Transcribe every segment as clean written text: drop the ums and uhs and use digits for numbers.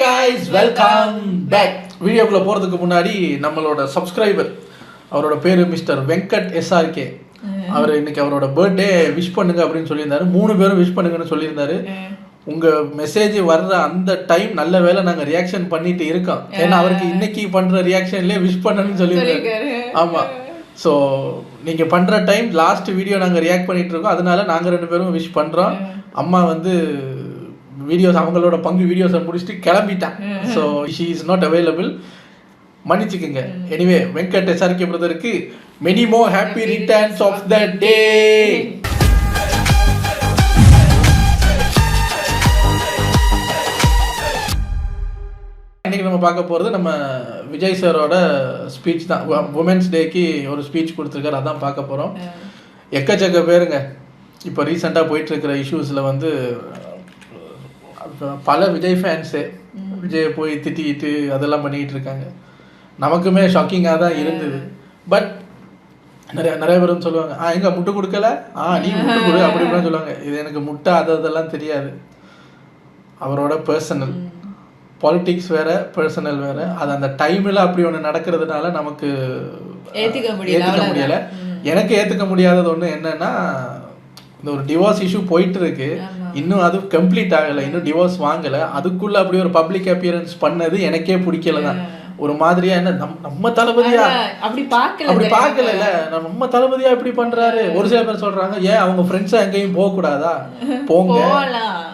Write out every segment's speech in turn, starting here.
guys, welcome back. வீடியோக்குள்ள போறதுக்கு முன்னாடி நம்மளோட சப்ஸ்கிரைபர் அவரோட பேரு மிஸ்டர் வெங்கட் எஸ்ஆர்கே. அவர் இன்னைக்கு அவரோட பர்த்டே விஷ் பண்ணுங்க அப்படின்னு சொல்லியிருந்தாரு. 3 பேரும் விஷ் பண்ணுங்கன்னு சொல்லியிருந்தாரு. உங்க மெசேஜ் வர்ற அந்த டைம் நல்ல வேளை நாங்க ரியாக்ஷன் பண்ணிட்டு இருக்கோம். ஏன்னா அவருக்கு இன்னைக்கு பண்ற ரியாக்ஷன்லேயே விஷ் பண்ணணும்னு சொல்லியிருந்தாரு. ஆமா, ஸோ நீங்கள் பண்ணுற டைம் லாஸ்ட் வீடியோ நாங்கள் ரியாக்ட் பண்ணிட்டு இருக்கோம். அதனால நாங்கள் 2 பேரும் விஷ் பண்ணுறோம். அம்மா வந்து வீடியோஸ் அவங்களோட பங்கு வீடியோஸை முடிச்சுட்டு கிளம்பிட்டான். So she is not available, மன்னிச்சுக்குங்க. எனிவே வெங்கட் எஸ்ஆர்கே பிரதருக்கு many more happy returns of the day. இன்னைக்கு நம்ம பார்க்க போகிறது நம்ம விஜய் சாரோட ஸ்பீச் தான். உமன்ஸ் டேக்கு ஒரு ஸ்பீச் கொடுத்துருக்காரு, அதான் பார்க்க போகிறோம். எக்கச்சக்க பேருங்க இப்போ ரீசெண்டாக போயிட்டுருக்கிற இஷ்யூஸில் வந்து பல விஜய் ஃபேன்ஸு விஜயை போய் திட்டிக்கிட்டு அதெல்லாம் பண்ணிக்கிட்டு இருக்காங்க. நமக்குமே ஷாக்கிங்காக தான் இருந்தது. பட் நிறைய பேரும் சொல்லுவாங்க, எங்கே முட்டை கொடுக்கல, நீ முட்டை கொடு அப்படி இப்படின்னு சொல்லுவாங்க. இது எனக்கு முட்டை அதெல்லாம் தெரியாது. அவரோட பர்சனல் பாலிட்டிக்ஸ் வேறு, பர்சனல் வேறு. அது அந்த டைமில் அப்படி ஒன்று நடக்கிறதுனால நமக்கு ஏற்றுக்க முடியலை. எனக்கு ஏற்றுக்க முடியாதது ஒன்று என்னென்னா, இந்த ஒரு டிவோர்ஸ் இஷ்யூ போயிட்டு இருக்கு, இன்னும் அது கம்ப்ளீட் ஆகலை, இன்னும் டிவோர்ஸ் வாங்கலை. அதுக்குள்ளே அப்படி ஒரு பப்ளிக் அப்பியரன்ஸ் பண்ணது எனக்கே பிடிக்கல தான். ஒரு மாதிரியா என்ன நம்ம தளபதியா அப்படி பார்க்கல, நம்ம தளபதியா இப்படி பண்றாரு. ஒரு சில பேர் சொல்றாங்க, ஏன் அவங்க ஃப்ரெண்ட்ஸா எங்கேயும் போக கூடாதா? போங்க,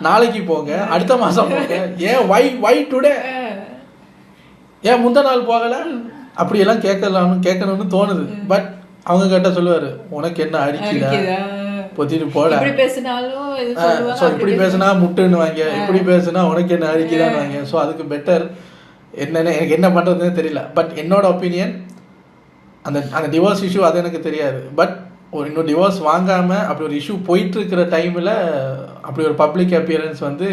நாளைக்கு போங்க, அடுத்த மாசம் போங்க. ஏன் வை டுடே, ஏன் முந்த நாள் போகல? அப்படியெல்லாம் கேட்கணும்னு தோணுது. பட் அவங்க கிட்ட சொல்லுவாரு, உனக்கு என்ன அடிக்குதா, பொத்திட்டு போட, இப்படி பேசுனா முட்டுன்னு வாங்க, இப்படி பேசுனா உனக்கு என்ன அடிக்குதான்னு வாங்க. ஸோ அதுக்கு பெட்டர் என்னென்ன எனக்கு என்ன பண்ணுறதுன்னு தெரியல. பட் என்னோட ஒப்பீனியன், அந்த டிவோர்ஸ் இஷ்யூ அது எனக்கு தெரியாது. பட் இன்னும் டிவோர்ஸ் வாங்காமல் அப்படி ஒரு இஷ்யூ போயிட்டுருக்கிற டைமில் அப்படி ஒரு பப்ளிக் அப்பியரன்ஸ் வந்து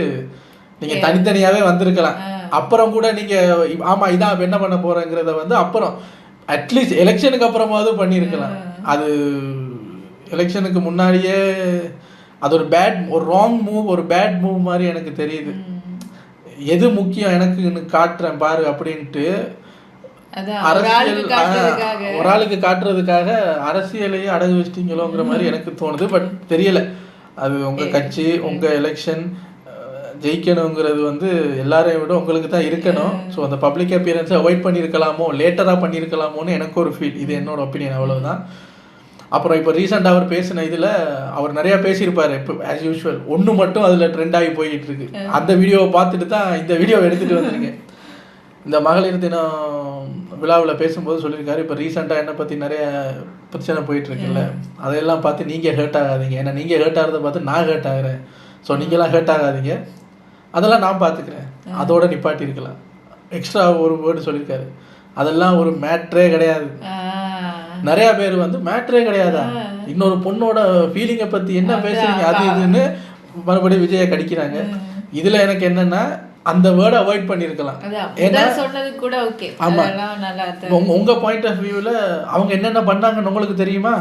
நீங்கள் தனித்தனியாகவே வந்திருக்கலாம். அப்புறம் கூட நீங்கள் ஆமாம் இதான் என்ன பண்ண போகிறேங்கிறத வந்து அப்புறம் அட்லீஸ்ட் எலெக்ஷனுக்கு அப்புறமாவது பண்ணியிருக்கலாம். அது எலெக்ஷனுக்கு முன்னாடியே அது ஒரு ராங் மூவ், ஒரு பேட் மூவ் மாதிரி எனக்கு தெரியுது. எது முக்கியம் எனக்கு காட்டுறேன் பாரு அப்படின்ட்டு அரசியல் ஒரு ஆளுக்கு காட்டுறதுக்காக அரசியலையே அடகு வச்சிட்டீங்களோங்கிற மாதிரி எனக்கு தோணுது. பட் தெரியல, அது உங்கள் கட்சி, உங்கள் எலெக்ஷன் ஜெயிக்கணுங்கிறது வந்து எல்லாரையும் விட உங்களுக்கு தான் இருக்கணும். ஸோ அந்த பப்ளிக் அப்பியரன்ஸை அவாய்ட் பண்ணியிருக்கலாமோ, லேட்டராக பண்ணியிருக்கலாமோன்னு எனக்கு ஒரு ஃபீல். இது என்னோட ஒப்பீனியன், அவ்வளோதான். அப்புறம் இப்போ ரீசெண்டாக அவர் பேசின இதில் அவர் நிறையா பேசியிருப்பார். இப்போ ஆஸ் யூஷுவல் ஒன்று மட்டும் அதில் ட்ரெண்ட் ஆகி போயிட்டு இருக்கு. அந்த வீடியோவை பார்த்துட்டு தான் இந்த வீடியோவை எடுத்துகிட்டு வந்திருக்கேன். இந்த மகளிர் தினம் விழாவில் பேசும்போது சொல்லியிருக்காரு, இப்போ ரீசெண்டாக என்னை பற்றி நிறைய பிரச்சனை போயிட்டுருக்குல்ல, அதையெல்லாம் பார்த்து நீங்கள் ஹேர்ட் ஆகாதீங்க. ஏன்னா நீங்கள் ஹேர்ட் ஆகிறத பார்த்து நான் ஹேர்ட் ஆகிறேன். ஸோ நீங்களாம் ஹேர்ட் ஆகாதீங்க, அதெல்லாம் நான் பார்த்துக்கிறேன், அதோட நிப்பாட்டி இருக்கலாம். எக்ஸ்ட்ரா ஒரு வேர்டு சொல்லியிருக்காரு, அதெல்லாம் ஒரு மேட்ரே கிடையாது. நிறைய பேர் வந்து மேட்ரே கிடையாதா, இன்னொரு பொண்ணோட ஃபீலிங்கை பற்றி என்ன பேசுறீங்க அது இதுன்னு மறுபடியும் விஜயை கடிக்கிறாங்க. இதில் எனக்கு என்னென்னா, அந்த வேர்டை அவாய்ட் பண்ணியிருக்கலாம். ஏன்னா உங்கள் பாயிண்ட் ஆஃப் வியூவில் அவங்க என்னென்ன பண்ணாங்கன்னு உங்களுக்கு தெரியுமா?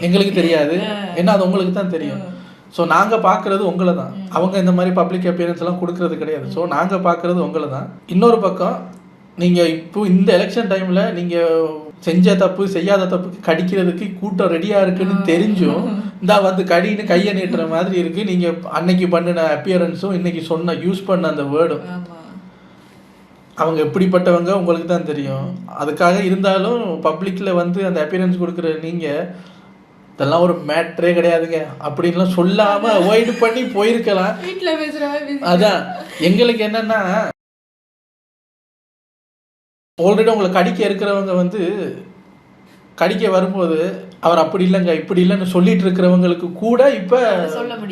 எங்களுக்கு தெரியாது. ஏன்னா அது உங்களுக்கு தான் தெரியும். ஸோ நாங்கள் பார்க்குறது உங்களை தான். அவங்க இந்த மாதிரி பப்ளிக் அப்பியரன்ஸ் எல்லாம் கொடுக்கறது கிடையாது. ஸோ நாங்கள் பார்க்குறது உங்களை தான். இன்னொரு பக்கம் நீங்கள் இப்போ இந்த எலெக்ஷன் டைமில் நீங்கள் செஞ்ச தப்பு செய்யாத தப்புக்கு கடிக்கிறதுக்கு கூட்டம் ரெடியாக இருக்குன்னு தெரிஞ்சும் இந்த வந்து கடின்னு கையை நீட்டுற மாதிரி இருக்குது. நீங்கள் அன்னைக்கு பண்ணின அப்பியரன்ஸும் இன்னைக்கு யூஸ் பண்ண அந்த வேர்டும், அவங்க எப்படிப்பட்டவங்க உங்களுக்கு தான் தெரியும். அதுக்காக இருந்தாலும் பப்ளிக்கில் வந்து அந்த அப்பியரன்ஸ் கொடுக்குற நீங்கள் இதெல்லாம் ஒரு மேட்ரே கிடையாதுங்க அப்படின்லாம் சொல்லாமல் அவாய்டு பண்ணி போயிருக்கலாம். அதான் எங்களுக்கு என்னென்னா, ஆல்ரெடி உங்களை கடிக்க இருக்கிறவங்க வந்து கடிக்க வரும்போது அவர் அப்படி இல்லைங்க இப்படி இல்லைன்னு சொல்லிட்டு இருக்கிறவங்களுக்கு கூட இப்போ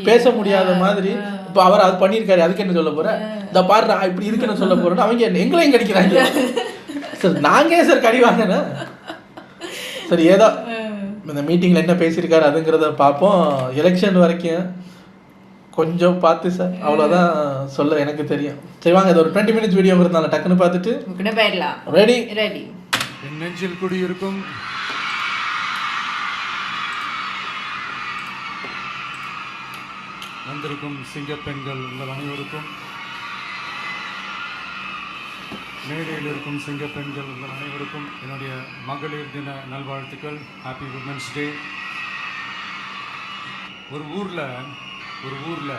பேச முடியாத மாதிரி, இப்போ அவர் அது பண்ணியிருக்காரு, அதுக்கு என்ன சொல்ல போகிறேன், இந்த பாரு இப்படி இதுக்கு என்ன சொல்ல போகிறேன்னு அவங்க எங்களையும் கடிக்கிறாங்க. சார் நாங்கள் சார் கடி வாங்கினேன். சரி, ஏதோ இந்த மீட்டிங்கில் என்ன பேசியிருக்காரு அதுங்கிறத பார்ப்போம். எலெக்ஷன் வரைக்கும் கொஞ்சம் பார்த்து சார், அவ்வளோதான் சொல்ல எனக்கு தெரியும். சரி வாங்க, இது ஒரு 20 minutes வீடியோங்கிறதுனால டக்குன்னு பார்த்துட்டு ரெடி. என் நெஞ்சில் குடியிருக்கும் வந்திருக்கும் சிங்க பெண்கள் உங்கள் அனைவருக்கும் மேடையில் இருக்கும் சிங்க பெண்கள் உங்கள் அனைவருக்கும் என்னுடைய மகளிர் தின நல்வாழ்த்துக்கள். Happy women's day. ஒரு ஊரில்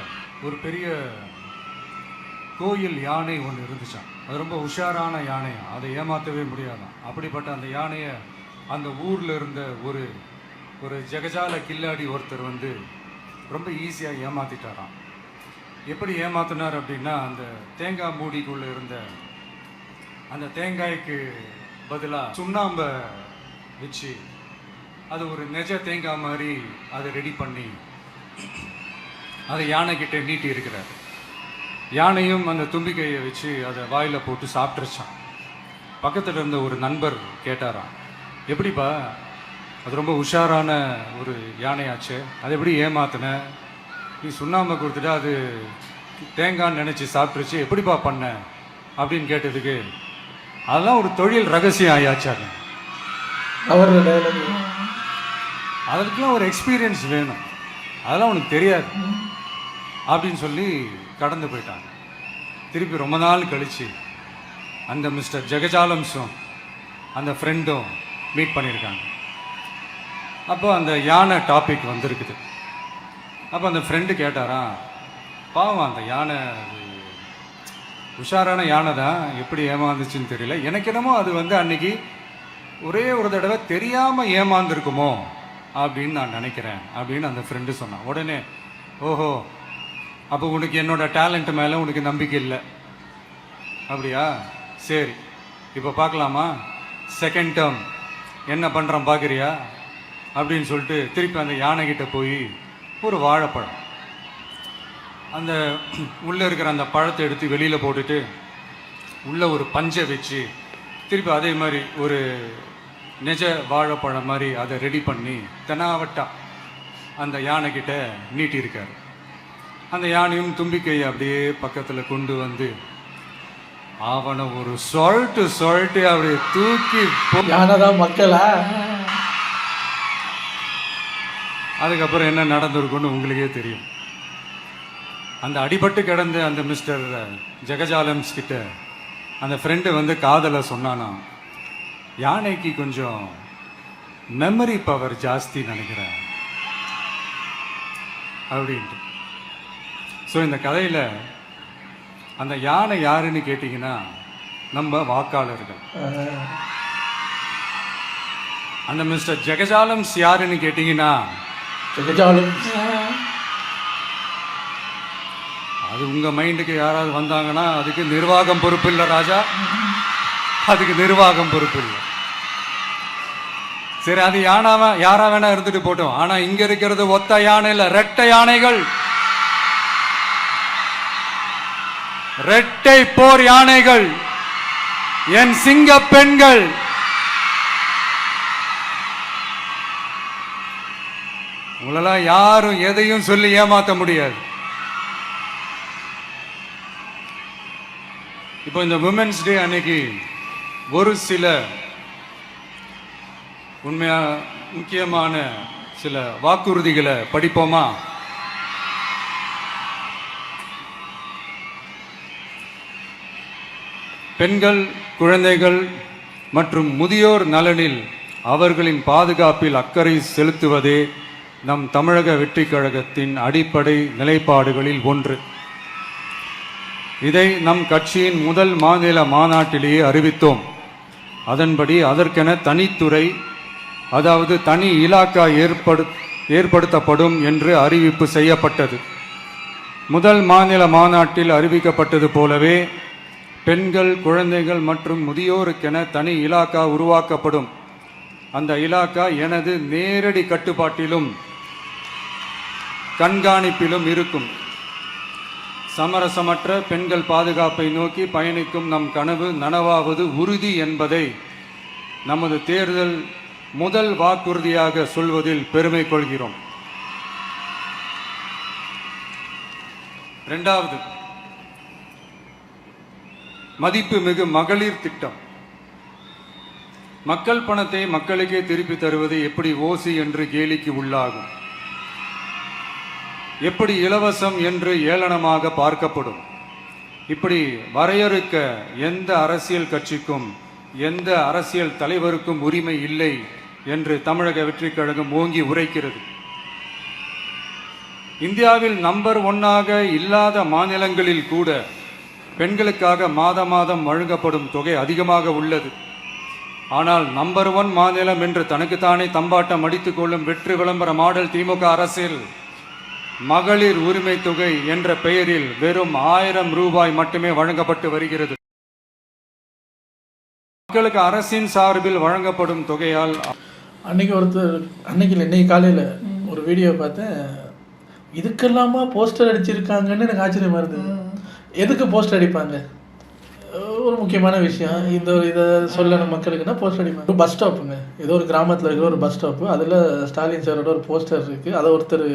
ஒரு பெரிய கோயில் யானை ஒன்று இருந்துச்சான். அது ரொம்ப உஷாரான யானை, அதை ஏமாற்றவே முடியாதான். அப்படிப்பட்ட அந்த யானையை அந்த ஊரில் இருந்த ஒரு ஜெகஜால கில்லாடி ஒருத்தர் வந்து ரொம்ப ஈஸியாக ஏமாற்றிட்டாராம். எப்படி ஏமாத்தினார் அப்படின்னா, அந்த தேங்காய் மூடிக்குள்ளே இருந்த அந்த தேங்காய்க்கு பதிலாக சுண்ணாம்பை வச்சு அது ஒரு நெஜ தேங்காய் மாதிரி அதை ரெடி பண்ணி அதை யானைக்கிட்ட நீட்டி இருக்கிறார். யானையும் அந்த தும்பிக்கையை வச்சு அதை வாயில் போட்டு சாப்பிட்ருச்சான். பக்கத்தில் இருந்த ஒரு நண்பர் கேட்டாராம், எப்படிப்பா, அது ரொம்ப உஷாரான ஒரு யானையாச்சு, அது எப்படி ஏமாத்தின? நீ சுண்ணாம்பை கொடுத்துட்டா அது தேங்காய்ன்னு நினச்சி சாப்பிட்ருச்சு, எப்படிப்பா பண்ண அப்படின்னு கேட்டதுக்கு, அதெல்லாம் ஒரு தொழில் ரகசியம் ஆயாச்சாங்க. அதுக்கெல்லாம் ஒரு எக்ஸ்பீரியன்ஸ் வேணும், அதெல்லாம் உனக்கு தெரியாது அப்படின்னு சொல்லி கடந்து போயிட்டாங்க. திருப்பி ரொம்ப நாள் கழித்து அந்த மிஸ்டர் ஜெகஜாலம்ஸும் அந்த ஃப்ரெண்டும் மீட் பண்ணியிருக்காங்க. அப்போ அந்த யானை டாபிக் வந்திருக்குது. அப்போ அந்த ஃப்ரெண்டு கேட்டாராம், பாவம் அந்த யானை உஷாரான யானை தான், எப்படி ஏமாந்துச்சுன்னு தெரியல, எனக்கு என்னமோ அது வந்து அன்னைக்கு ஒரே ஒரு தடவை தெரியாமல் ஏமாந்துருக்குமோ அப்படின்னு நான் நினைக்கிறேன் அப்படின்னு அந்த ஃப்ரெண்டு சொன்னான். உடனே, ஓஹோ, அப்போ உனக்கு என்னோட டேலண்ட் மேலே உனக்கு நம்பிக்கை இல்லை அப்படியா? சரி, இப்போ பார்க்கலாமா, செகண்ட் டேர்ம் என்ன பண்ணுறோம் பார்க்குறியா அப்படின்னு சொல்லிட்டு திருப்பி அந்த யானைகிட்ட போய் ஒரு வாழைப்பழம், அந்த உள்ளே இருக்கிற அந்த பழத்தை எடுத்து வெளியில் போட்டுட்டு உள்ளே ஒரு பஞ்சை வச்சு திருப்பி அதே மாதிரி ஒரு நெஜ வாழைப்பழம் மாதிரி அதை ரெடி பண்ணி தெனாவட்டா அந்த யானைக்கிட்ட நீட்டியிருக்காரு. அந்த யானையும் தும்பிக்கையை அப்படியே பக்கத்தில் கொண்டு வந்து அவனை ஒரு சொல்லிட்டு அப்படியே தூக்கி யானைதான் மக்களா. அதுக்கப்புறம் என்ன நடந்திருக்குன்னு உங்களுக்கே தெரியும். அந்த அடிபட்டு கிடந்த அந்த மிஸ்டர் ஜெகஜாலம்ஸ் கிட்ட அந்த ஃப்ரெண்டு வந்து காதலை சொன்னானா, யானைக்கு கொஞ்சம் மெமரி பவர் ஜாஸ்தி நினைக்கிறேன் அப்படின்ட்டு. ஸோ இந்த கதையில் அந்த யானை யாருன்னு கேட்டிங்கன்னா நம்ம வாக்காளர்கள். அந்த மிஸ்டர் ஜெகஜாலம்ஸ் யாருன்னு கேட்டிங்கன்னா அது உங்கள் மைண்டுக்கு யாராவது வந்தாங்கன்னா அதுக்கு நிர்வாகம் பொறுப்பு இல்லை ராஜா, அதுக்கு நிர்வாகம் பொறுப்பு இல்லை. சரி, அது யாரா வேணா இருந்துட்டு போட்டோம். ஆனால் இங்கே இருக்கிறது ஒத்த யானை இல்லை, ரெட்டை யானைகள், ரெட்டை போர் யானைகள், என் சிங்க பெண்கள். உங்களெல்லாம் யாரும் எதையும் சொல்லி ஏமாற்ற முடியாது. இப்போ இந்த விமென்ஸ் டே அன்னைக்கு ஒரு சில உண்மையா முக்கியமான சில வாக்குறுதிகளை படிப்போமா? பெண்கள், குழந்தைகள் மற்றும் முதியோர் நலனில் அவர்களின் பாதுகாப்பில் அக்கறை செலுத்துவதே நம் தமிழக வெற்றிக் கழகத்தின் அடிப்படை நிலைப்பாடுகளில் ஒன்று. இதை நம் கட்சியின் முதல் மாநில மாநாட்டிலேயே அறிவித்தோம். அதன்படி அதற்கென தனித்துறை, அதாவது தனி இலாக்கா ஏற்படுத்தப்படும் என்று அறிவிப்பு செய்யப்பட்டது. முதல் மாநில மாநாட்டில் அறிவிக்கப்பட்டது போலவே பெண்கள், குழந்தைகள் மற்றும் முதியோருக்கென தனி இலாக்கா உருவாக்கப்படும். அந்த இலாக்கா எனது நேரடி கட்டுப்பாட்டிலும் கண்காணிப்பிலும் இருக்கும். சமரசமற்ற பெண்கள் பாதுகாப்பை நோக்கி பயணிக்கும் நம் கனவு நனவாவது உறுதி என்பதை நமது தேர்தல் முதல் வாக்குறுதியாக சொல்வதில் பெருமை கொள்கிறோம். இரண்டாவது, மதிப்புமிகு மகளிர் திட்டம். மக்கள் பணத்தை மக்களுக்கே திருப்பி தருவது எப்படி ஓசி என்று கேலிக்கு உள்ளாகும், எப்படி இலவசம் என்று ஏளனமாக பார்க்கப்படும். இப்படி வரையறுக்க எந்த அரசியல் கட்சிக்கும் எந்த அரசியல் தலைவருக்கும் உரிமை இல்லை என்று தமிழக வெற்றிக் கழகம் ஓங்கி உரைக்கிறது. இந்தியாவில் நம்பர் 1ஆக இல்லாத மாநிலங்களில் கூட பெண்களுக்காக மாதம் வழங்கப்படும் தொகை அதிகமாக உள்ளது. ஆனால் நம்பர் 1 மாநிலம் என்று தனக்குத்தானே தம்பாட்டம் அடித்துக் கொள்ளும் வெற்றி விளம்பர மாடல் திமுக அரசில் மகளிர் உரிமை தொகை என்ற பெயரில் வெறும் 1000 ரூபாய் மட்டுமே வழங்கப்பட்டு வருகிறது. மக்களுக்கு அரசின் சார்பில் வழங்கப்படும் தொகையால் இன்னைக்கு காலையில் ஒரு வீடியோ பார்த்தேன். இதுக்கெல்லாமா போஸ்டர் அடிச்சிருக்காங்கன்னு எனக்கு ஆச்சரியமா இருந்தது. எதுக்கு போஸ்டர் அடிப்பாங்க? ஒரு முக்கியமான விஷயம் இதை சொல்லணும் மக்களுக்குன்னா போஸ்டர் அடிப்பாங்க. ஒரு பஸ் ஸ்டாப்புங்க, ஏதோ ஒரு கிராமத்தில் இருக்கிற ஒரு பஸ் ஸ்டாப்பு, அதில் ஸ்டாலின் சாரோட ஒரு போஸ்டர் இருக்குது. அதை ஒருத்தர்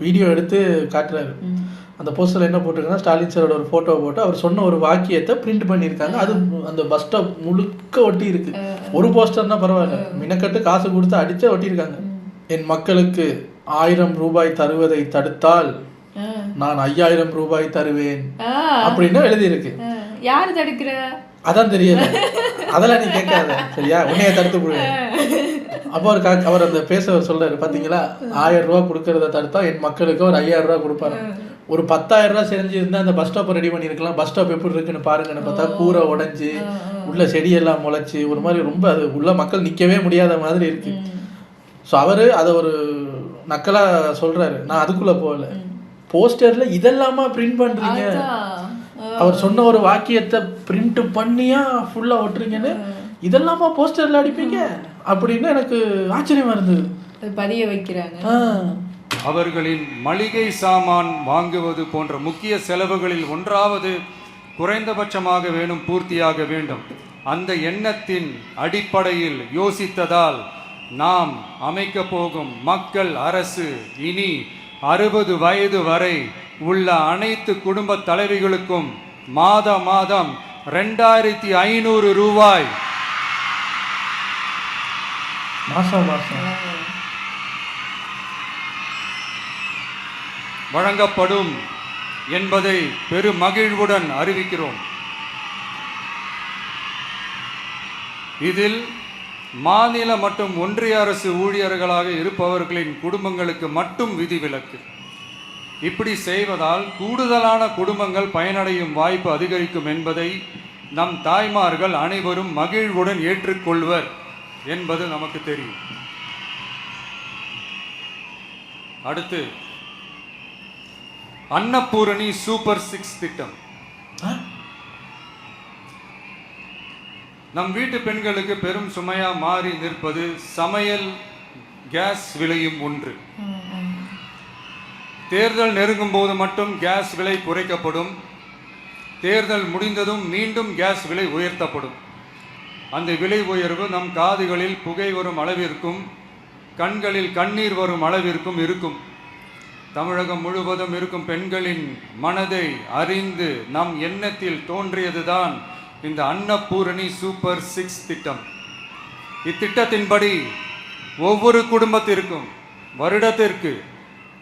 வீடியோ எடுத்து காட்டுறாரு. அந்த போஸ்டரில் என்ன போட்டிருக்குன்னா ஸ்டாலின் சாரோட ஒரு ஃபோட்டோ போட்டு அவர் சொன்ன ஒரு வாக்கியத்தை பிரிண்ட் பண்ணியிருக்காங்க. அது அந்த பஸ் ஸ்டாப் முழுக்க ஒட்டி இருக்கு. ஒரு போஸ்டர்னா பரவாயில்ல, மினக்கட்டு காசு கொடுத்து அடிச்சு ஒட்டியிருக்காங்க. என் மக்களுக்கு 1000 ரூபாய் தருவதை தடுத்தால் நான் 5000 ரூபாய் தருவேன் அப்படின்னு எழுதியிருக்கு. யாரு தடுக்கிற? அதான் தெரியல, அதெல்லாம் நீ கேட்காத சரியா, உன்னைய தடுத்து போடுவேன். அப்போ அவர் அந்த பேசவர் சொல்றாரு, பாத்தீங்களா 1000 ரூபா கொடுக்கறத தடுத்தா என் மக்களுக்கு ஒரு 5000 ரூபா கொடுப்பாரு. ஒரு 10,000 ரூபா செஞ்சிருந்தா அந்த பஸ் ஸ்டாப்பை ரெடி பண்ணியிருக்கலாம். பஸ் ஸ்டாப் எப்படி இருக்குன்னு பாருங்கன்னு பார்த்தா கூரை உடைஞ்சு உள்ள செடியெல்லாம் முளைச்சி ஒரு மாதிரி ரொம்ப அது உள்ள மக்கள் நிற்கவே முடியாத மாதிரி இருக்கு. ஸோ அவரு அதை ஒரு நக்கலா சொல்றாரு. நான் அதுக்குள்ள போகல, போஸ்டர்ல இதெல்லாமா பிரிண்ட் பண்றீங்க, அவர் சொன்ன ஒரு வாக்கியத்தை பிரிண்ட் பண்ணியா ஃபுல்லா ஒட்டுறீங்கன்னு இதெல்லாமா போஸ்டர்ல அடிப்பீங்க அப்படின்னு எனக்கு ஆச்சரியமா இருந்தது. பதிய வைக்கிறாங்க. அவர்களின் மளிகை சாமான் வாங்குவது போன்ற முக்கிய செலவுகளில் ஒன்றாவது குறைந்தபட்சமாக வேணும், பூர்த்தியாக வேண்டும். அந்த எண்ணத்தின் அடிப்படையில் யோசித்ததால் நாம் அமைக்க போகும் மக்கள் அரசு இனி 60 வயது வரை உள்ள அனைத்து குடும்ப தலைவிகளுக்கும் மாதம் 2500 ரூபாய் மாசம் வழங்கப்படும் என்பதை பெரும் மகிழ்வுடன் அறிவிக்கிறோம். இதில் மாநில மற்றும் ஒன்றிய அரசு ஊழியர்களாக இருப்பவர்களின் குடும்பங்களுக்கு மட்டும் விதிவிலக்கு. இப்படி செய்வதால் கூடுதலான குடும்பங்கள் பயனடையும் வாய்ப்பு அதிகரிக்கும் என்பதை நம் தாய்மார்கள் அனைவரும் மகிழ்வுடன் ஏற்றுக்கொள்வர் என்பது நமக்கு தெரியும். அடுத்து அன்னபூரணி சூப்பர் 6 திட்டம். நம் வீட்டு பெண்களுக்கு பெரும் சுமையா மாறி நிற்பது சமையல் கேஸ் விலையும் ஒன்று. தேர்தல் நெருங்கும் போது மட்டும் கேஸ் விலை குறைக்கப்படும், தேர்தல் முடிந்ததும் மீண்டும் கேஸ் விலை உயர்த்தப்படும். அந்த விலை உயர்வு நம் காதுகளில் புகை வரும் அளவிற்கும் கண்களில் கண்ணீர் வரும் அளவிற்கும் இருக்கும். தமிழகம் முழுவதும் இருக்கும் பெண்களின் மனதை அறிந்து நம் எண்ணத்தில் தோன்றியதுதான் இந்த அன்னபூரணி சூப்பர் 6 திட்டம். இத்திட்டத்தின்படி ஒவ்வொரு குடும்பத்திற்கும் வருடத்திற்கு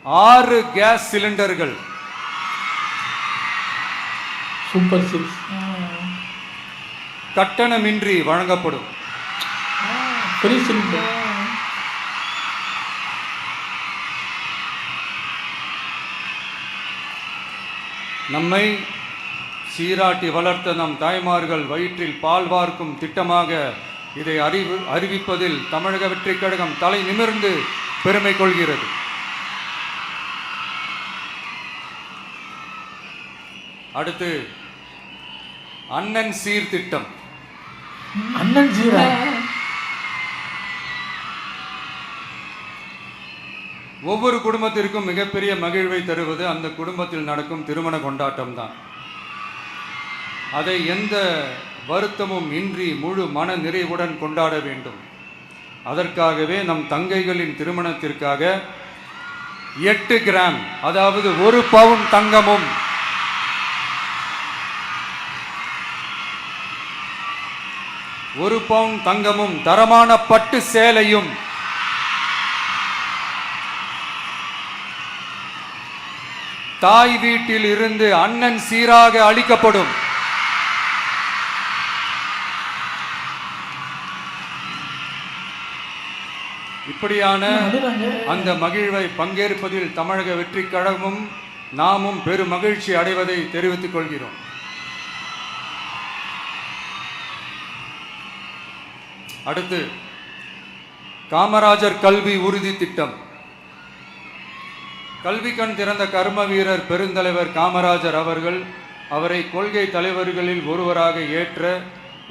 6 கேஸ் சிலிண்டர்கள் சூப்பர் 6 கட்டணமின்றி வழங்கப்படும். Free cylinder. நம்மை சீராட்டி வளர்த்த நம் தாய்மார்கள் வயிற்றில் பால் வார்க்கும் திட்டமாக இதை அறிவிப்பதில் தமிழக வெற்றிக் கழகம் தலை நிமிர்ந்து பெருமை கொள்கிறது. அடுத்து அண்ணன் சீர் திட்டம். அண்ணன் சீரா? ஒவ்வொரு குடும்பத்திற்கும் மிகப்பெரிய மகிழ்வை தருவது அந்த குடும்பத்தில் நடக்கும் திருமண கொண்டாட்டம் தான். அதை எந்த வருத்தமும் இன்றி முழு மன நிறைவுடன் கொண்டாட வேண்டும். அதற்காகவே நம் தங்கைகளின் திருமணத்திற்காக 8 கிராம் அதாவது 1 பவுன் தங்கமும் 1 பவுன் தங்கமும் தரமான பட்டு சேலையும் தாய் வீட்டில் இருந்து அண்ணன் சீராக அளிக்கப்படும். இப்படியான அந்த மகிழ்வை பங்கேற்பதில் தமிழக வெற்றி கழகமும் நாமும் பெரும் மகிழ்ச்சி அடைவதை தெரிவித்துக் கொள்கிறோம். அடுத்து காமராஜர் கல்வி உறுதி திட்டம். கல்வி கண் திறந்த கர்ம வீரர் பெருந்தலைவர் காமராஜர் அவர்கள் அவரை கொள்கை தலைவர்களில் ஒருவராக ஏற்ற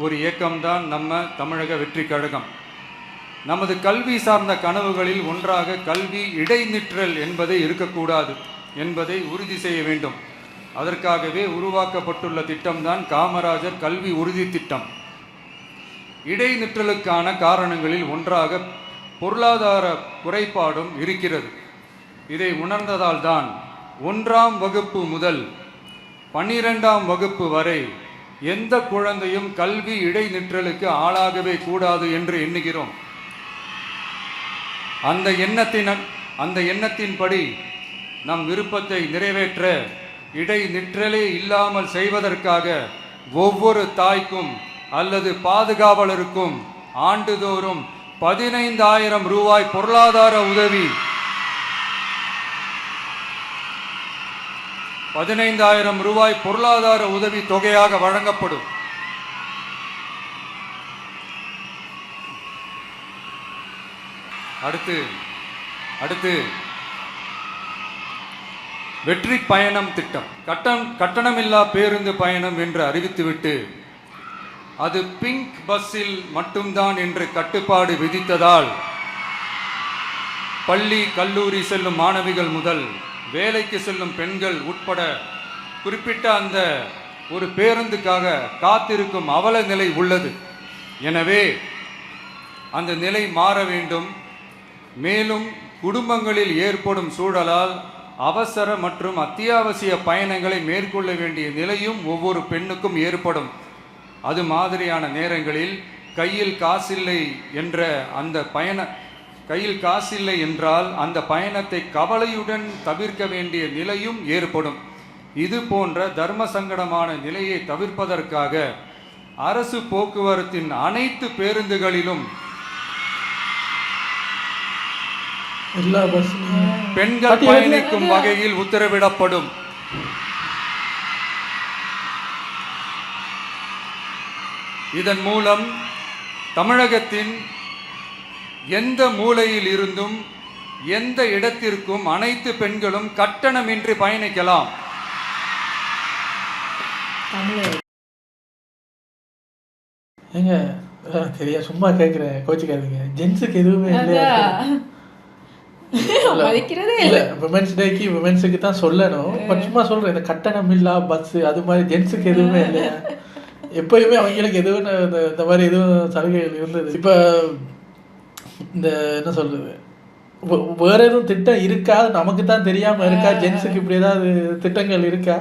ஒரு இயக்கம்தான் நம்ம தமிழக வெற்றி கழகம். நமது கல்வி சார்ந்த கனவுகளில் ஒன்றாக கல்வி இடைநிற்றல் என்பதை இருக்கக்கூடாது என்பதை உறுதி செய்ய வேண்டும். அதற்காகவே உருவாக்கப்பட்டுள்ள திட்டம்தான் காமராஜர் கல்வி உறுதி திட்டம். இடைநிற்றலுக்கான காரணங்களில் ஒன்றாக பொருளாதார குறைபாடும் இருக்கிறது. இதை உணர்ந்ததால் தான் 1ஆம் வகுப்பு முதல் 12ஆம் வகுப்பு வரை எந்த குழந்தையும் கல்வி இடைநிற்றலுக்கு ஆளாகவே கூடாது என்று எண்ணுகிறோம். அந்த எண்ணத்தின்படி நம் விருப்பத்தை நிறைவேற்ற இடைநிற்றலே இல்லாமல் செய்வதற்காக ஒவ்வொரு தாய்க்கும் அல்லது பாதுகாவலருக்கும் ஆண்டுதோறும் 15,000 ரூபாய் பொருளாதார உதவி 15,000 ரூபாய் பொருளாதார உதவி தொகையாக வழங்கப்படும். அடுத்து வெற்றி பயணம் திட்டம். கட்டணமில்லா பேருந்து பயணம் என்று அறிவித்துவிட்டு அது பிங்க் பஸ்ஸில் மட்டும்தான் என்று கட்டுப்பாடு விதித்ததால் பள்ளி கல்லூரி செல்லும் மாணவிகள் முதல் வேலைக்கு செல்லும் பெண்கள் உட்பட குறிப்பிட்ட அந்த ஒரு பேருந்துக்காக காத்திருக்கும் அவல நிலை உள்ளது. எனவே அந்த நிலை மாற வேண்டும். மேலும் குடும்பங்களில் ஏற்படும் சூழலால் அவசர மற்றும் அத்தியாவசிய பயணங்களை மேற்கொள்ள வேண்டிய நிலையும் ஒவ்வொரு பெண்ணுக்கும் ஏற்படும். அது மாதிரியான நேரங்களில் கையில் காசில்லை என்றால் அந்த பயணத்தை கவலையுடன் தவிர்க்க வேண்டிய நிலையும் ஏற்படும். இது போன்ற தர்ம சங்கடமான நிலையை தவிர்ப்பதற்காக அரசு போக்குவரத்தின் அனைத்து பேருந்துகளிலும் பெண்கள் பயணிக்கும் வகையில் உத்தரவிடப்படும். இதன் மூலம் தமிழகத்தின் எந்த மூலையில் இருந்தும் எந்த இடத்திற்கும் அனைத்து பெண்களும் கட்டணமின்றி பயணிக்கலாம். ஏங்க சரியா சும்மா கேட்குறேன், கோச்சிக்காதீங்க. ஜென்ஸுக்கு எதுவுமே இல்லையா? இல்லை, விமென்ஸ் டேக்கு விமென்ஸுக்கு தான் சொல்லணும். பட் சும்மா சொல்கிறேன், இந்த கட்டணம் இல்லா பஸ்ஸு அது மாதிரி ஜென்ஸுக்கு எதுவுமே இல்லையா? எப்போயுமே அவங்களுக்கு எதுவும் இந்த மாதிரி எதுவும் சலுகைகள் இருந்தது. இப்போ இந்த என்ன சொல்கிறது, வேறு எதுவும் திட்டம் இருக்கா? நமக்கு தான் தெரியாமல் இருக்கா? ஜென்ஸுக்கு இப்படி ஏதாவது திட்டங்கள் இருக்கா?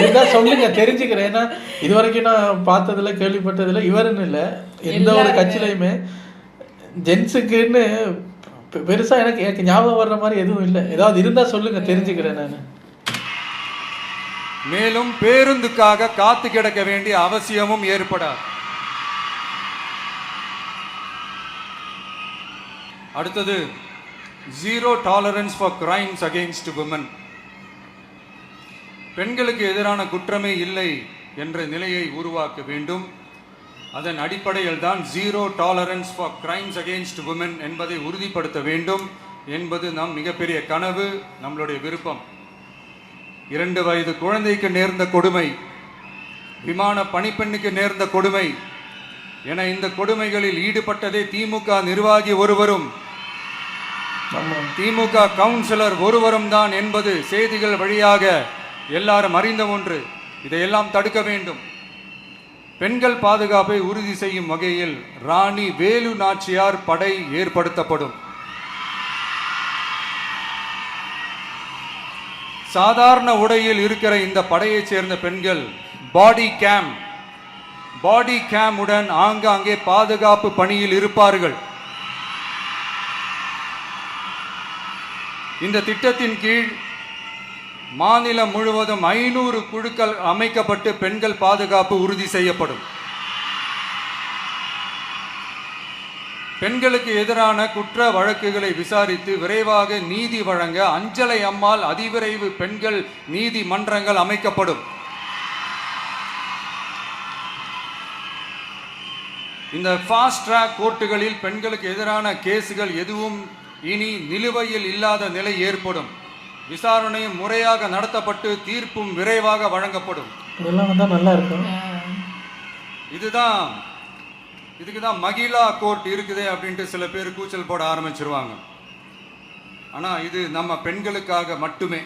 இருந்தால் சொல்லுங்கள், தெரிஞ்சுக்கிறேன். ஏன்னா இது வரைக்கும் நான் பார்த்ததில்ல, கேள்விப்பட்டதில்லை. இவருன்னு இல்லை, எந்த ஒரு கட்சியிலையுமே ஜென்ஸுக்குன்னு பெருசாக எனக்கு ஞாபகம் வர்ற மாதிரி எதுவும் இல்லை. ஏதாவது இருந்தால் சொல்லுங்கள், தெரிஞ்சுக்கிறேன் நான். மேலும் பேருந்துக்காக காத்து கிடக்க வேண்டிய அவசியமும் ஏற்படாது. அடுத்தது zero tolerance for crimes against women. பெண்களுக்கு எதிரான குற்றமே இல்லை என்ற நிலையை உருவாக்க வேண்டும். அதன் அடிப்படையில் தான் zero tolerance for crimes against women என்பதை உறுதிப்படுத்த வேண்டும் என்பது நம் மிகப்பெரிய கனவு, நம்மளுடைய விருப்பம். 2 வயது குழந்தைக்கு நேர்ந்த கொடுமை, விமான பணிப்பெண்ணுக்கு நேர்ந்த கொடுமை என இந்த கொடுமைகளில் ஈடுபட்டதே திமுக நிர்வாகி ஒருவரும் திமுக கவுன்சிலர் ஒருவரும் தான் என்பது செய்திகள் வழியாக எல்லாரும் அறிந்த ஒன்று. இதையெல்லாம் தடுக்க வேண்டும். பெண்கள் பாதுகாப்பை உறுதி செய்யும் வகையில் ராணி வேலு நாச்சியார் படை ஏற்படுத்தப்படும். சாதாரண உடையில் இருக்கிற இந்த படையைச் சேர்ந்த பெண்கள் பாடி கேம் உடன் ஆங்காங்கே பாதுகாப்பு பணியில் இருப்பார்கள். இந்த திட்டத்தின் கீழ் மாநிலம் முழுவதும் 500 குழுக்கள் அமைக்கப்பட்டு பெண்கள் பாதுகாப்பு உறுதி செய்யப்படும். பெண்களுக்கு எதிரான குற்ற வழக்குகளை விசாரித்து விரைவாக நீதி வழங்க அஞ்சலை அம்மாள் அதிவிரைவு பெண்கள் நீதிமன்றங்கள் அமைக்கப்படும். இந்த ஃபாஸ்ட் ட்ராக் கோர்ட்டுகளில் பெண்களுக்கு எதிரான கேசுகள் எதுவும் இனி நிலுவையில் இல்லாத நிலை ஏற்படும். விசாரணையும் முறையாக நடத்தப்பட்டு தீர்ப்பும் விரைவாக வழங்கப்படும். இதெல்லாம் வந்தா நல்லா இருக்கும். இதுக்கு தான் மகிழா கோர்ட் இருக்குது அப்படின்ட்டு சில பேர் கூச்சல் போட ஆரம்பிச்சிருவாங்க. ஆனால் இது நம்ம பெண்களுக்காக மட்டுமே.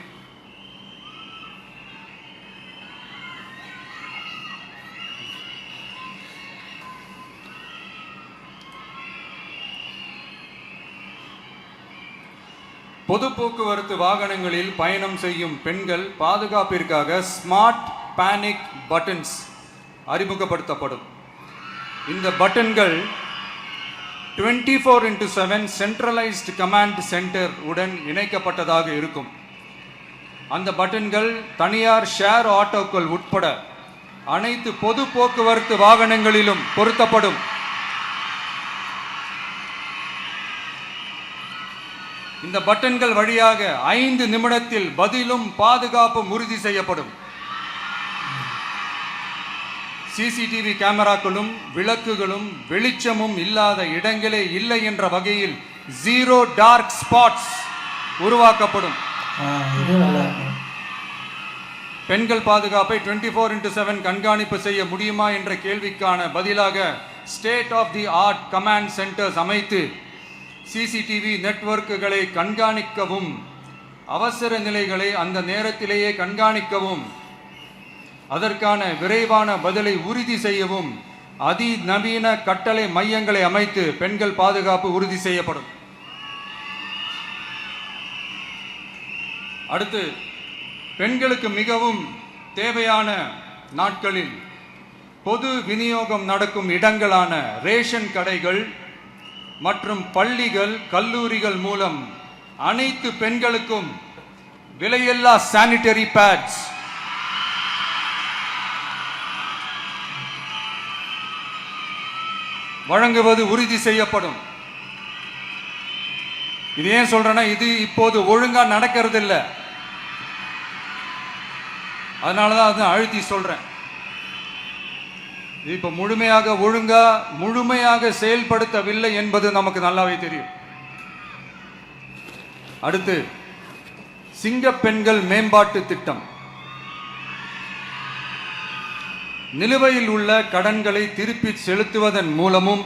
பொது போக்குவரத்து வாகனங்களில் பயணம் செய்யும் பெண்கள் பாதுகாப்பிற்காக ஸ்மார்ட் பேனிக் பட்டன்ஸ் அறிமுகப்படுத்தப்படும். இந்த பட்டன்கள் 24/7 சென்ட்ரலைஸ்டு கமாண்ட் சென்டர் உடன் இணைக்கப்பட்டதாக இருக்கும். அந்த பட்டன்கள் தனியார் ஷேர் ஆட்டோக்கள் உட்பட அனைத்து பொது போக்குவரத்து வாகனங்களிலும் பொருத்தப்படும். இந்த பட்டன்கள் வழியாக 5 நிமிடத்தில் பதிலும் பாதுகாப்பும் உறுதி செய்யப்படும். சிசிடிவி கேமராக்களும் விளக்குகளும் வெளிச்சமும் இல்லாத இடங்களே இல்லை என்ற வகையில் 0 டார்க் ஸ்பாட்ஸ் உருவாக்கப்படும். பெண்கள் பாதுகாப்பை 24/7 கண்காணிப்பு செய்ய முடியுமா என்ற கேள்விக்கான பதிலாக state of the art command centres CCTV சிசிடிவி நெட்வொர்க்குகளை கண்காணிக்கவும் அவசர நிலைகளை அந்த நேரத்திலேயே கண்காணிக்கவும் அதற்கான விரைவான பதிலை உறுதி செய்யவும் அதிநவீன கட்டளை மையங்களை அமைத்து பெண்கள் பாதுகாப்பு உறுதி செய்யப்படும். அடுத்து, பெண்களுக்கு மிகவும் தேவையான நாட்களில் பொது விநியோகம் நடக்கும் இடங்களான ரேஷன் கடைகள் மற்றும் பள்ளிகள் கல்லூரிகள் மூலம் அனைத்து பெண்களுக்கும் விலையில்லா சானிட்டரி பேட்ஸ் வழங்குவது உறுதி செய்யப்படும். இது ஏன் சொல்றேன்னா, இது இப்போது ஒழுங்கா நடக்கிறது இல்லை. அதனாலதான் அதை அழுத்தி சொல்றேன். இப்ப முழுமையாக செயல்படுத்தவில்லை என்பது நமக்கு நல்லாவே தெரியும். அடுத்து, சிங்க பெண்கள் மேம்பாட்டு திட்டம். நிலுவையில் உள்ள கடன்களை திருப்பி செலுத்துவதன் மூலமும்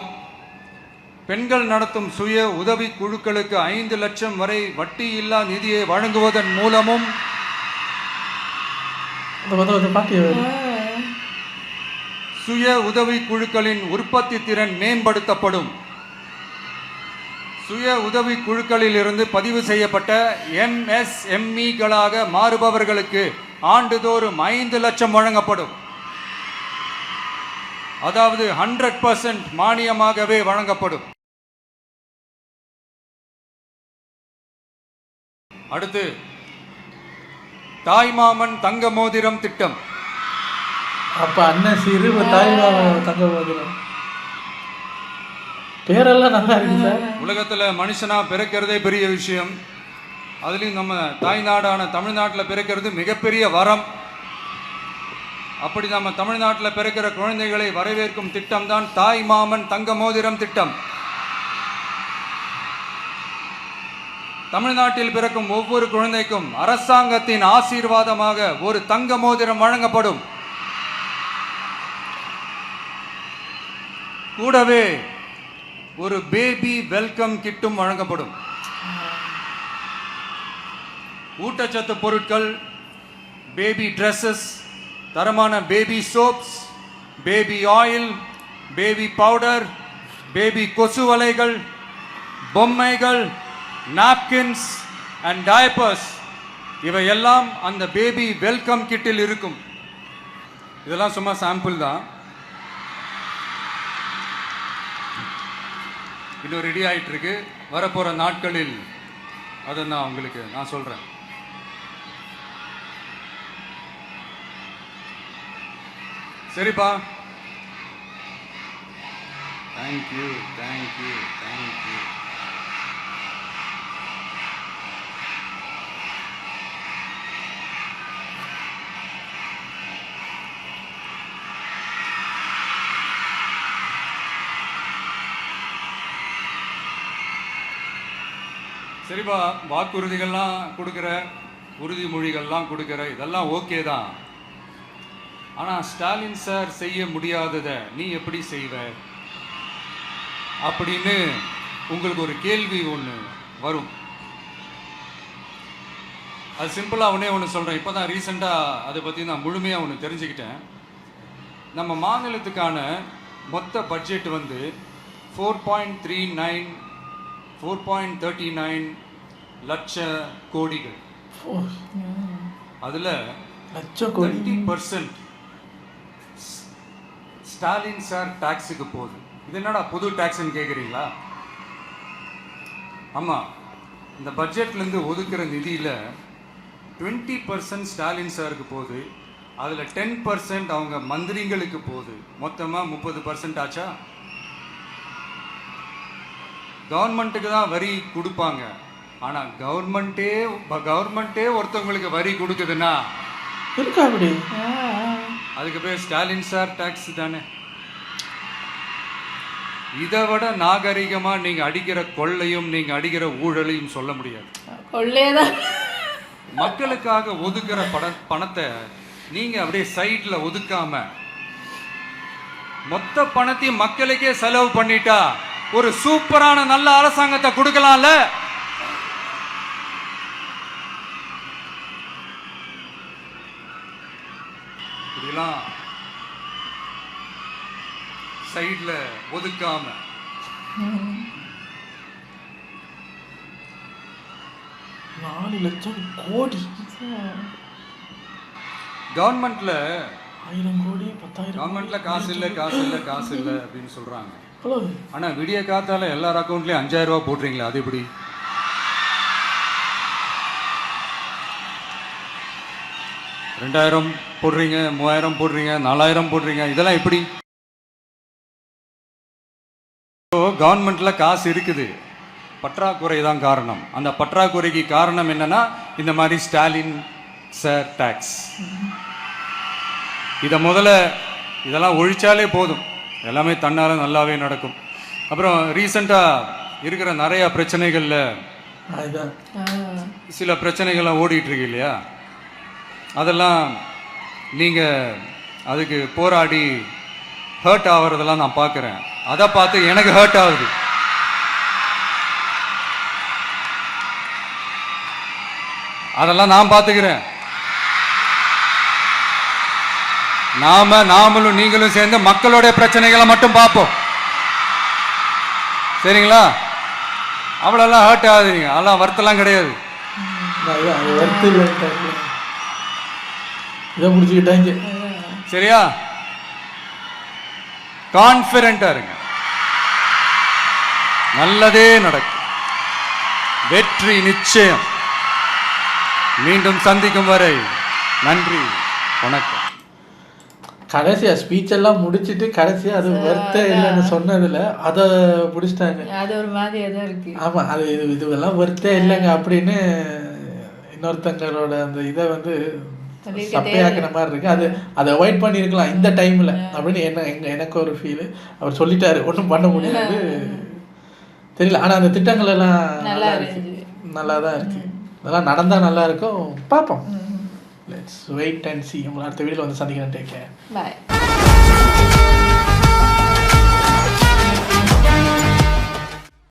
பெண்கள் நடத்தும் சுய உதவி குழுக்களுக்கு 5 லட்சம் வரை வட்டியில்லா நிதியை வழங்குவதன் மூலமும் சுய உதவி குழுக்களின் உற்பத்தி திறன் மேம்படுத்தப்படும். சுய உதவி குழுக்களில் இருந்து பதிவு செய்யப்பட்ட MSMEகளாக மாறுபவர்களுக்கு ஆண்டுதோறும் 5 லட்சம் வழங்கப்படும். அதாவது 100% மானியமாகவே வழங்கப்படும். அடுத்து, தாய்மாமன் தங்க மோதிரம் திட்டம். அப்ப அண்ணன் சிறு தாய்மாமன் தங்க மோதிரம் பேரெல்லாம் நல்லா இருக்கு சார். உலகத்துல மனுஷனா பிறக்கிறதே பெரிய விஷயம். அதுலயும் நம்ம தாய்நாடான தமிழ்நாட்டில் பிறக்கிறது மிகப்பெரிய வரம். அப்படி நம்ம தமிழ்நாட்டில் பிறக்கிற குழந்தைகளை வரவேற்கும் திட்டம் தான் தாய் மாமன் தங்க மோதிரம் திட்டம். தமிழ்நாட்டில் பிறக்கும் ஒவ்வொரு குழந்தைக்கும் அரசாங்கத்தின் ஆசீர்வாதமாக ஒரு தங்க மோதிரம் வழங்கப்படும். கூடவே ஒரு பேபி வெல்கம் கிட்டும் வழங்கப்படும். ஊட்டச்சத்து பொருட்கள், பேபி ட்ரெஸ்ஸஸ், தரமான baby soaps, baby oil, baby powder, baby கொசு வலைகள், பொம்மைகள், நாப்கின்ஸ் அண்ட் டயப்பர்ஸ் இவையெல்லாம் அந்த பேபி வெல்கம் கிட்டில் இருக்கும். இதெல்லாம் சும்மா சாம்பிள் தான். இன்னும் ரெடி ஆகிட்டு இருக்கு. வரப்போகிற நாட்களில் அதை நான் உங்களுக்கு சொல்கிறேன். சரிப்பா. Thank you thank you thank you. சரிப்பா, வாக்குறுதிகள்லாம் கொடுக்குற, உறுதிமொழிகள்லாம் கொடுக்குற, இதெல்லாம் ஓகே தான். ஆனால் ஸ்டாலின் சார் செய்ய முடியாததை நீ எப்படி செய்வ அப்படின்னு உங்களுக்கு ஒரு கேள்வி ஒன்று வரும். அது சிம்பிளாக ஒன்று சொல்கிறேன். இப்போ தான் ரீசெண்டாக அதை பற்றி நான் முழுமையாக ஒன்று தெரிஞ்சுக்கிட்டேன். நம்ம மாநிலத்துக்கான மொத்த பட்ஜெட் வந்து 4.39 லட்ச கோடிகள். அதில் 30% ஸ்டாலின் சார் டாக்ஸுக்கு போகுது. இது என்னடா புது டாக்ஸ்ன்னு கேட்குறீங்களா? ஆமாம், இந்த பட்ஜெட்லேருந்து ஒதுக்குற நிதியில் 20% ஸ்டாலின் சாருக்கு போகுது. அதில் 10% அவங்க மந்திரிங்களுக்கு போகுது. மொத்தமாக 30% ஆச்சா? கவர்மெண்ட்டுக்கு தான் வரி கொடுப்பாங்க. ஆனால் கவர்மெண்ட்டே ஒருத்தவங்களுக்கு வரி கொடுக்குதுன்னா இருக்கா அப்படி? அதுக்கு பேர் ஸ்டாலின் சார் டாக்ஸ் தானே. இதை விட நாகரிகமாக நீங்கள் அடிக்கிற கொள்ளையும் நீங்கள் அடிக்கிற ஊழலையும் சொல்ல முடியாது. கொள்ளையதான். மக்களுக்காக ஒதுக்குற பணத்தை நீங்கள் அப்படியே சைடில் ஒதுக்காம மொத்த பணத்தையும் மக்களுக்கே செலவு பண்ணிட்டா ஒரு சூப்பரான நல்ல அரசாங்கத்தை கொடுக்கலாம்ல. இப்படிலாம் சைட்ல ஒதுக்காம 4 லட்சம் கோடி. கவர்மெண்ட்ல 1000 கோடி 10,000 கவர்மெண்ட்ல காசு இல்லை அப்படின்னு சொல்றாங்க. எவ்வளவு? ஆனா விடிய காத்தால எல்லார் அக்கௌண்ட்லயும் 5000 ரூபாய் போடுறீங்களா? அது எப்படி? 2000 போடுறீங்க, 3000 போடுறீங்க, 4000 போடுறீங்க, இதெல்லாம் எப்படி? கவர்மெண்ட்ல காசு இருக்குது, பற்றாக்குறை தான் காரணம். அந்த பற்றாக்குறைக்கு காரணம் என்னன்னா இந்த மாதிரி ஸ்டாலின் சார் டாக்ஸ். இதெல்லாம் ஒழிச்சாலே போதும், எல்லாமே தன்னால நல்லாவே நடக்கும். அப்புறம் ரீசெண்டாக இருக்கிற நிறைய பிரச்சனைகள்ல சில பிரச்சனைகள்லாம் ஓடிட்டு இருக்கு இல்லையா? அதெல்லாம் நீங்கள் அதுக்கு போராடி ஹர்ட் ஆகிறதெல்லாம் நான் பார்க்குறேன். அதை பார்த்து எனக்கு ஹர்ட் ஆகுது. அதெல்லாம் நான் பார்த்துக்கிறேன். நாமளும் நீங்களும் சேர்ந்து மக்களுடைய பிரச்சனைகளை மட்டும் பார்ப்போம், சரிங்களா? அவ்வளோலாம் ஹர்ட் ஆகுதுங்க, அதெல்லாம் வருத்தெல்லாம் கிடையாது. சரியா? கான்ஃபிடென்ட்டா இருங்க, நல்லதே நடக்கும், வெற்றி நிச்சயம். மீண்டும் சந்திக்கும் வரை நன்றி, வணக்கம். கடைசியா ஸ்பீச் எல்லாம் முடிச்சிட்டு கடைசியா அது வருத்த இல்லைன்னு சொன்னதுல அதை பிடிச்சிட்டாங்க. அது ஒரு மாதிரியா தான் இருக்கு. ஆமா, அது இதுவெல்லாம் வருத்தே இல்லைங்க அப்படின்னு இன்னொருத்தங்களோட அந்த இதை வந்து சப்பையாக்குற மாதிரி இருக்கு. அதை அவாய்ட் பண்ணியிருக்கலாம் இந்த டைம்ல அப்படின்னு எனக்கு ஒரு ஃபீல். அவர் சொல்லிட்டாரு, ஒன்றும் பண்ண முடியாது, தெரியல. ஆனா அந்த திட்டங்கள் எல்லாம் நல்லா தான் இருக்கு. அதெல்லாம் நடந்தா நல்லா இருக்கும், பார்ப்போம். Let's wait and see. உங்களை அடுத்த வீடியோவில் வந்து சந்திக்கிறேன். Take care, by.